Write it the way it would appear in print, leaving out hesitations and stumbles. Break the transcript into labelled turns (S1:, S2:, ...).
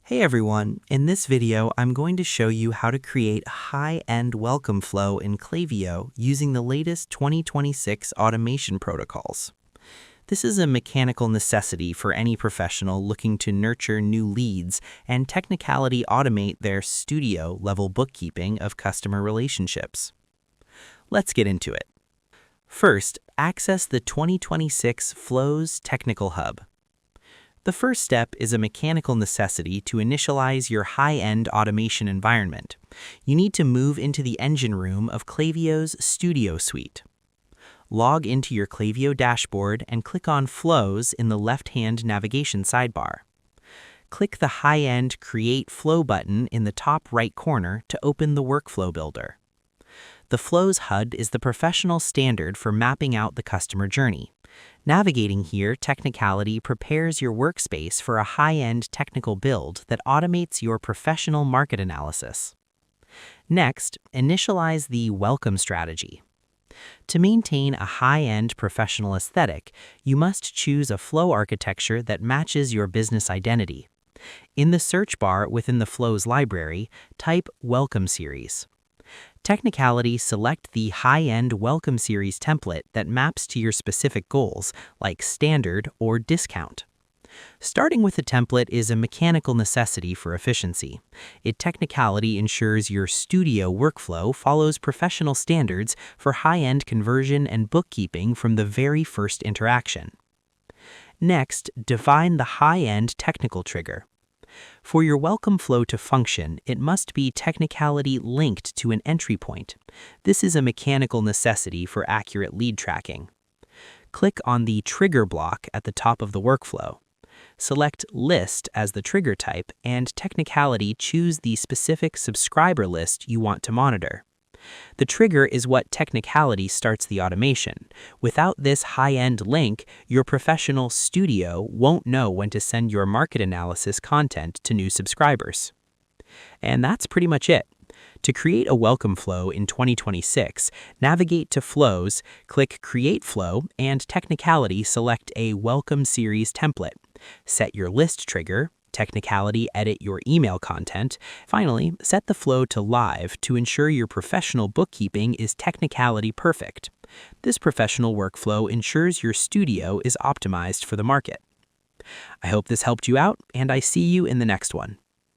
S1: Hey everyone, in this video I'm going to show you how to create a high-end welcome flow in Klaviyo using the latest 2026 automation protocols. This is a mechanical necessity for any professional looking to nurture new leads and technicality automate their studio-level bookkeeping of customer relationships. Let's get into it. First, access the 2026 Flows Technical Hub. The first step is a mechanical necessity to initialize your high-end automation environment. You need to move into the engine room of Klaviyo's Studio Suite. Log into your Klaviyo dashboard and click on Flows in the left-hand navigation sidebar. Click the high-end Create Flow button in the top right corner to open the Workflow Builder. The Flows HUD is the professional standard for mapping out the customer journey. Navigating here, Technicality prepares your workspace for a high-end technical build that automates your professional market analysis. Next, initialize the welcome strategy. To maintain a high-end professional aesthetic, you must choose a flow architecture that matches your business identity. In the search bar within the Flows library, type Welcome Series. Technicality select the high-end Welcome Series template that maps to your specific goals, like Standard or Discount. Starting with a template is a mechanical necessity for efficiency. Technicality ensures your studio workflow follows professional standards for high-end conversion and bookkeeping from the very first interaction. Next, define the high-end technical trigger. For your welcome flow to function, it must be technicality linked to an entry point. This is a mechanical necessity for accurate lead tracking. Click on the trigger block at the top of the workflow. Select List as the trigger type and technicality choose the specific subscriber list you want to monitor. The trigger is what technicality starts the automation. Without this high-end link, your professional studio won't know when to send your market analysis content to new subscribers. And that's pretty much it. To create a welcome flow in 2026, navigate to Flows, click Create Flow, and Technicality select a Welcome Series template. Set your list trigger. Technicality edit your email content. Finally, set the flow to live to ensure your professional bookkeeping is technicality perfect. This professional workflow ensures your studio is optimized for the market. I hope this helped you out, and I see you in the next one.